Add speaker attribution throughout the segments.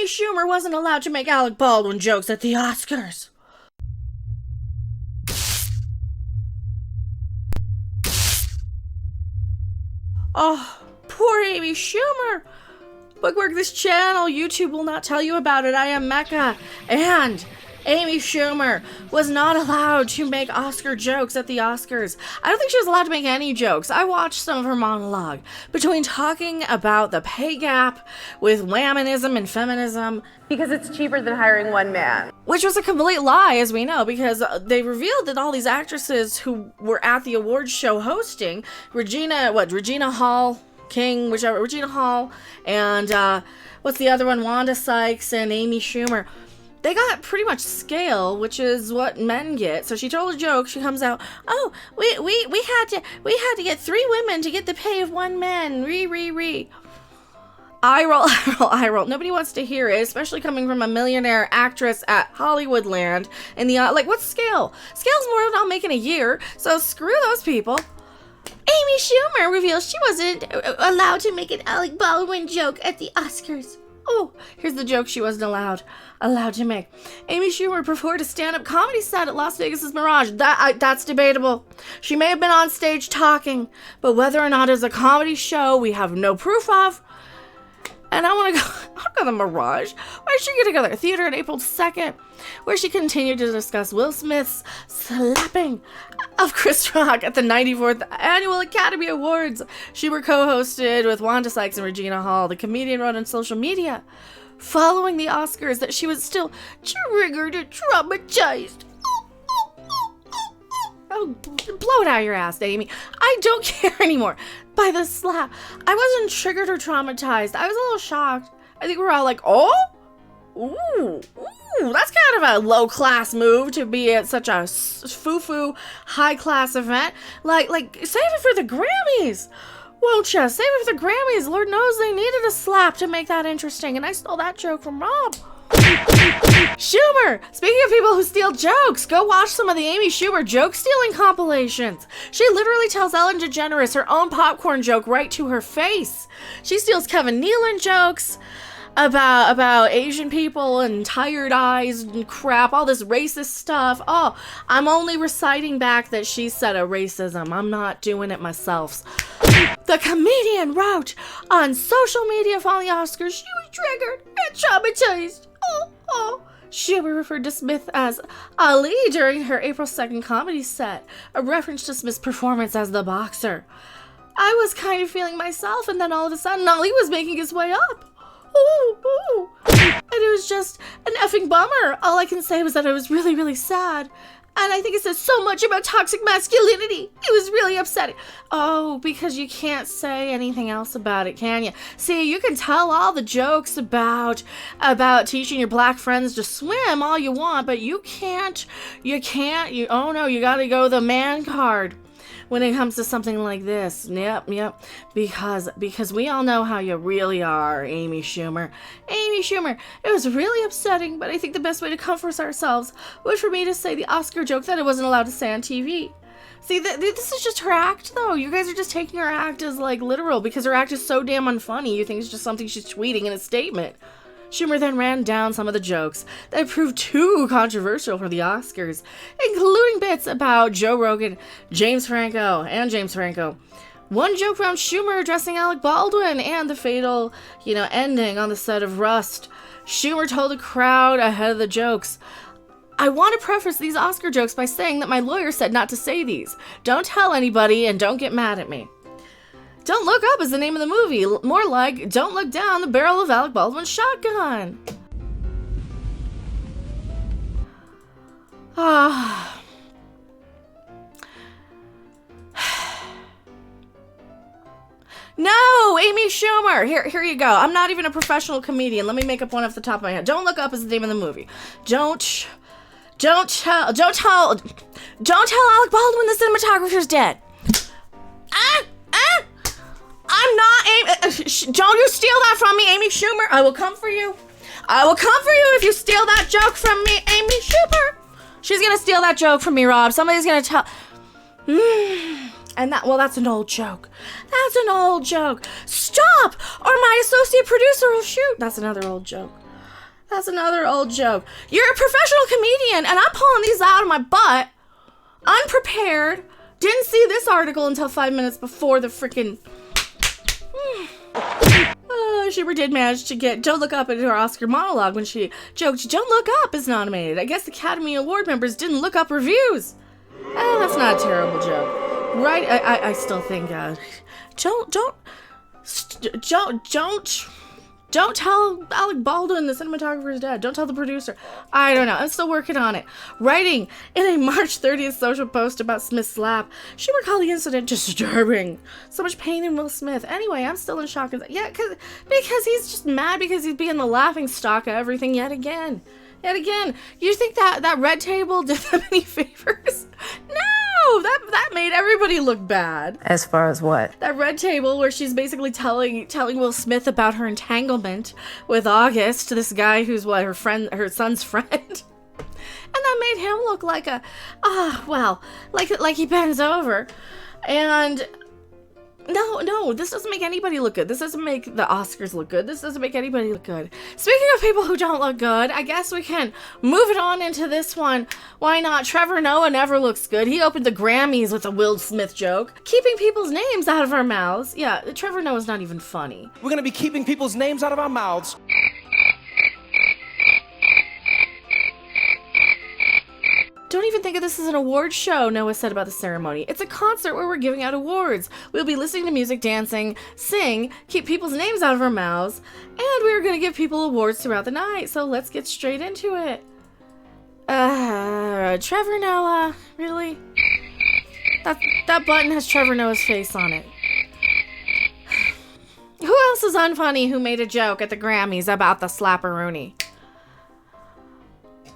Speaker 1: Schumer wasn't allowed to make Alec Baldwin jokes at the Oscars. Oh, poor Amy Schumer. Bookmark this channel. YouTube will not tell you about it. I am Mecca. And Amy Schumer was not allowed to make Oscar jokes at the Oscars. I don't think she was allowed to make any jokes. I watched some of her monologue between talking about the pay gap with whamanism and feminism.
Speaker 2: Because it's cheaper than hiring one man.
Speaker 1: Which was a complete lie, as we know, because they revealed that all these actresses who were at the awards show hosting, Regina Hall, Regina Hall, and what's the other one, Wanda Sykes and Amy Schumer, they got pretty much scale, which is what men get. So she told a joke. She comes out, oh, we had to get 3 women to get the pay of 1 man. Eye roll, eye roll. Nobody wants to hear it, especially coming from a millionaire actress at Hollywoodland. In the what's scale? Scale's more than I'll make in a year. So screw those people. Amy Schumer reveals she wasn't allowed to make an Alec Baldwin joke at the Oscars. Oh, here's the joke she wasn't allowed to make. Amy Schumer performed a stand-up comedy set at Las Vegas's Mirage. That's debatable. She may have been on stage talking, but whether or not it's a comedy show, we have no proof of. And I'll go to the Mirage. Why did she get to go to the theater on April 2nd, where she continued to discuss Will Smith's slapping of Chris Rock at the 94th Annual Academy Awards. Schumer co-hosted with Wanda Sykes and Regina Hall. The comedian wrote on social media following the Oscars that she was still triggered and traumatized. Oh, blow it out your ass, Amy. I don't care anymore. By the slap. I wasn't triggered or traumatized. I was a little shocked. I think we're all like, oh? Ooh, that's kind of a low-class move to be at such a foo-foo, high-class event. Like, save it for the Grammys. Won't ya? Save it for the Grammys. Lord knows they needed a slap to make that interesting. And I stole that joke from Rob. Schumer! Speaking of people who steal jokes, go watch some of the Amy Schumer joke-stealing compilations. She literally tells Ellen DeGeneres her own popcorn joke right to her face. She steals Kevin Nealon jokes about Asian people and tired eyes and crap, all this racist stuff. Oh, I'm only reciting back that she said a racism. I'm not doing it myself. The comedian wrote on social media following the Oscars she was triggered and traumatized. Oh. Schumer referred to Smith as Ali during her April 2nd comedy set, a reference to Smith's performance as the boxer. I was kind of feeling myself, and then all of a sudden Ali was making his way up. Ooh. And it was just an effing bummer. All I can say was that I was really, really sad. And I think it says so much about toxic masculinity. It was really upsetting. Oh, because you can't say anything else about it, can you? See, you can tell all the jokes about teaching your black friends to swim all you want, but you gotta go the man card when it comes to something like this. Yep. Because we all know how you really are, Amy Schumer. Amy Schumer, it was really upsetting, but I think the best way to comfort ourselves was for me to say the Oscar joke that I wasn't allowed to say on TV. See, this is just her act, though. You guys are just taking her act as, literal, because her act is so damn unfunny, you think it's just something she's tweeting in a statement. Schumer then ran down some of the jokes that proved too controversial for the Oscars, including bits about Joe Rogan, James Franco. One joke found Schumer addressing Alec Baldwin and the fatal, ending on the set of Rust. Schumer told the crowd ahead of the jokes, I want to preface these Oscar jokes by saying that my lawyer said not to say these. Don't tell anybody and don't get mad at me. Don't Look Up is the name of the movie. More like, don't look down the barrel of Alec Baldwin's shotgun. No, Amy Schumer. Here you go. I'm not even a professional comedian. Let me make up one off the top of my head. Don't Look Up is the name of the movie. Don't tell Alec Baldwin the cinematographer's dead. I'm not don't you steal that from me, Amy Schumer. I will come for you. If you steal that joke from me, Amy Schumer. She's gonna steal that joke from me, Rob. Somebody's gonna tell. And that's an old joke. Stop, or my associate producer will shoot. That's another old joke. That's another old joke. You're a professional comedian, and I'm pulling these out of my butt. Unprepared. Didn't see this article until 5 minutes before the freaking... Schumer did manage to get Don't Look Up into her Oscar monologue when she joked Don't Look Up is nominated. I guess Academy Award members didn't look up reviews. That's not a terrible joke. Right? I still think, don't tell Alec Baldwin, the cinematographer's dad. Don't tell the producer. I don't know. I'm still working on it. Writing in a March 30th social post about Smith's slap, Schumer called the incident disturbing. So much pain in Will Smith. Anyway, I'm still in shock. Yeah, because he's just mad because he's being the laughing stock of everything yet again. You think that red table did them any favors? No, that made everybody look bad.
Speaker 2: As far as what?
Speaker 1: That red table where she's basically telling Will Smith about her entanglement with August, this guy who's her son's friend. And that made him look like like he bends over. And no, this doesn't make anybody look good. This doesn't make the Oscars look good. This doesn't make anybody look good. Speaking of people who don't look good, I guess we can move it on into this one. Why not? Trevor Noah never looks good. He opened the Grammys with a Will Smith joke. Keeping people's names out of our mouths. Yeah, Trevor Noah's not even funny.
Speaker 3: We're gonna be keeping people's names out of our mouths.
Speaker 1: Don't even think of this as an award show, Noah said about the ceremony. It's a concert where we're giving out awards. We'll be listening to music, dancing, sing, keep people's names out of our mouths, and we're going to give people awards throughout the night. So let's get straight into it. Trevor Noah, really? That button has Trevor Noah's face on it. Who else is unfunny who made a joke at the Grammys about the slapperoonie?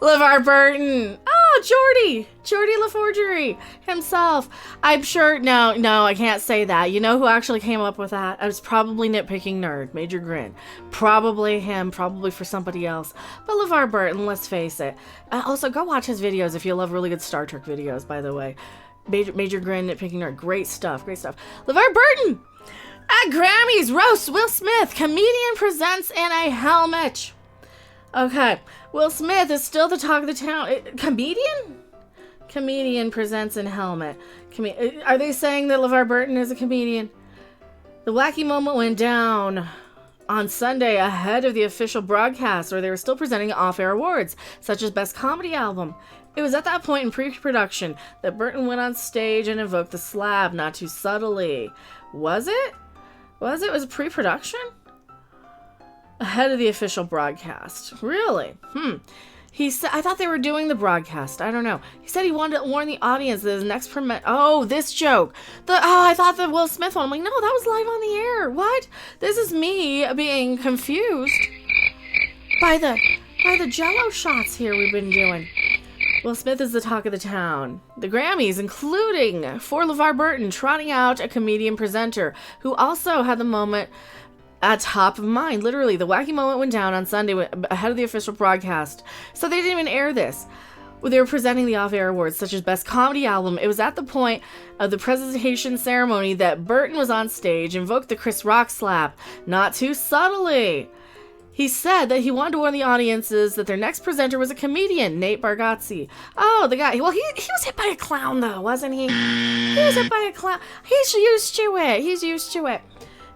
Speaker 1: LeVar Burton. Oh, Jordy LaForgery himself. I'm sure, no, I can't say that. You know who actually came up with that? I was probably nitpicking nerd, Major Grin. Probably him, probably for somebody else. But LeVar Burton, let's face it. Also, go watch his videos if you love really good Star Trek videos, by the way. Major Grin, nitpicking nerd. Great stuff. LeVar Burton! At Grammys, roast Will Smith. Comedian presents in a helmet. Okay, Will Smith is still the talk of the town. Comedian? Comedian presents in helmet. Are they saying that LeVar Burton is a comedian? The wacky moment went down on Sunday ahead of the official broadcast, where they were still presenting off-air awards, such as Best Comedy Album. It was at that point in pre-production that Burton went on stage and invoked the slap, not too subtly. Was it? Was it pre-production? Ahead of the official broadcast. Really? He said, I thought they were doing the broadcast. I don't know. He said he wanted to warn the audience that his next this joke. I thought the Will Smith one. I'm like, no, that was live on the air. What? This is me being confused by the Jell-O shots here we've been doing. Will Smith is the talk of the town. The Grammys, including for LeVar Burton, trotting out a comedian presenter who also had the moment at top of mind. Literally, the wacky moment went down on Sunday ahead of the official broadcast. So they didn't even air this. They were presenting the off-air awards, such as Best Comedy Album. It was at the point of the presentation ceremony that Burton was on stage, invoked the Chris Rock slap, not too subtly. He said that he wanted to warn the audiences that their next presenter was a comedian, Nate Bargatze. Oh, the guy. Well, he was hit by a clown, though, wasn't he? He was hit by a clown. He's used to it.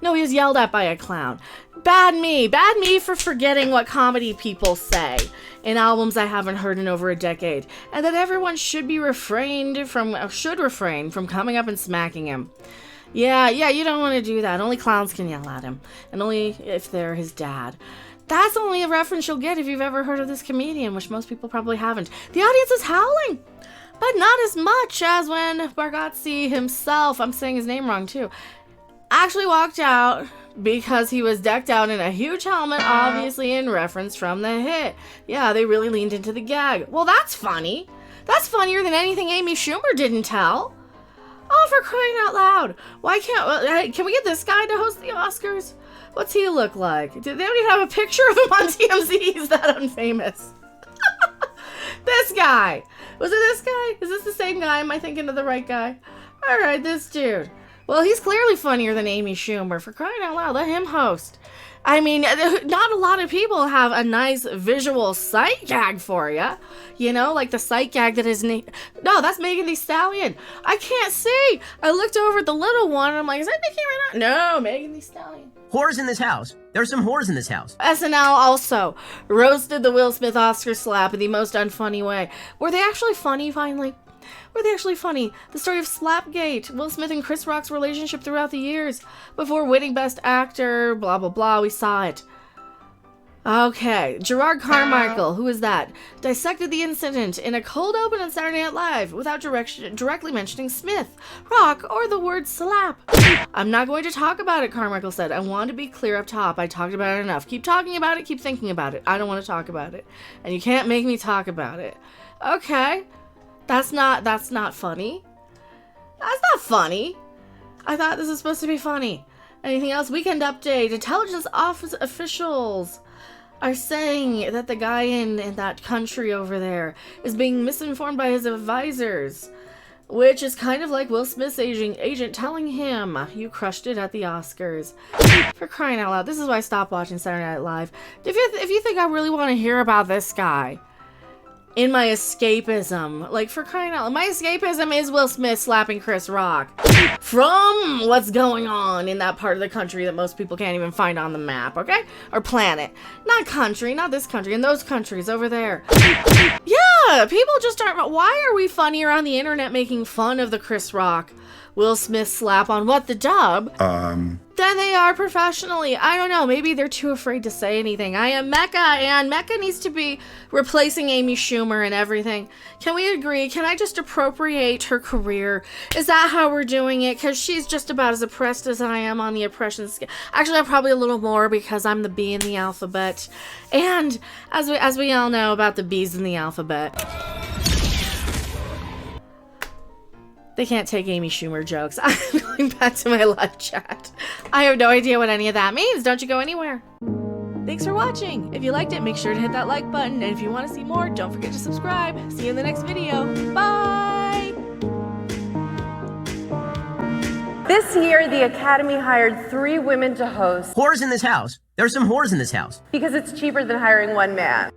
Speaker 1: No, he was yelled at by a clown. Bad me for forgetting what comedy people say in albums I haven't heard in over a decade, and that everyone should refrain from coming up and smacking him. Yeah, you don't want to do that. Only clowns can yell at him, and only if they're his dad. That's only a reference you'll get if you've ever heard of this comedian, which most people probably haven't. The audience is howling, but not as much as when Bargatze himself, I'm saying his name wrong too, actually walked out because he was decked out in a huge helmet, obviously in reference from the hit. Yeah, they really leaned into the gag. Well, that's funny. That's funnier than anything Amy Schumer didn't tell. Oh, for crying out loud. Why can we get this guy to host the Oscars? What's he look like? They don't even have a picture of him on TMZ. He's that unfamous. This guy. Was it this guy? Is this the same guy? Am I thinking of the right guy? All right, this dude. Well, he's clearly funnier than Amy Schumer. For crying out loud, let him host. I mean, not a lot of people have a nice visual sight gag for you. You know, like the sight gag that is... No, that's Megan Thee Stallion. I can't see. I looked over at the little one and I'm like, is that Nicki Minaj? No, Megan Thee Stallion.
Speaker 4: Whores in this house. There's some whores in this house.
Speaker 1: SNL also roasted the Will Smith Oscar slap in the most unfunny way. Were they actually funny, finally? Were they actually funny? The story of Slapgate, Will Smith and Chris Rock's relationship throughout the years. Before winning Best Actor, blah, blah, blah, we saw it. Okay, Gerard Carmichael, who is that? Dissected the incident in a cold open on Saturday Night Live without directly mentioning Smith, Rock, or the word slap. I'm not going to talk about it, Carmichael said. I want to be clear up top. I talked about it enough. Keep talking about it, keep thinking about it. I don't want to talk about it. And you can't make me talk about it. Okay. That's not funny. That's not funny. I thought this was supposed to be funny. Anything else? Weekend update. Intelligence office officials are saying that the guy in that country over there is being misinformed by his advisors, which is kind of like Will Smith's agent telling him, you crushed it at the Oscars. For crying out loud. This is why I stopped watching Saturday Night Live. If you think I really want to hear about this guy in my escapism, like, for crying out loud, my escapism is Will Smith slapping Chris Rock from what's going on in that part of the country that most people can't even find on the map, okay? Or planet. Not country, not this country, in those countries over there. Yeah, people just aren't... Why are we funnier on the internet making fun of the Chris Rock, Will Smith slap on What the Dub than they are professionally? I don't know. Maybe they're too afraid to say anything. I am Mecca, and Mecca needs to be replacing Amy Schumer and everything. Can we agree? Can I just appropriate her career? Is that how we're doing it? Because she's just about as oppressed as I am on the oppression scale. Actually, I'm probably a little more because I'm the B in the alphabet. And as we all know about the B's in the alphabet, they can't take Amy Schumer jokes. I'm going back to my live chat. I have no idea what any of that means. Don't you go anywhere. Thanks for watching. If you liked it, make sure to hit that like button. And if you want to see more, don't forget to subscribe. See you in the next video. Bye!
Speaker 2: This year, the Academy hired 3 women to host
Speaker 4: Whores in this house. There's some whores in this house.
Speaker 2: because it's cheaper than hiring one man.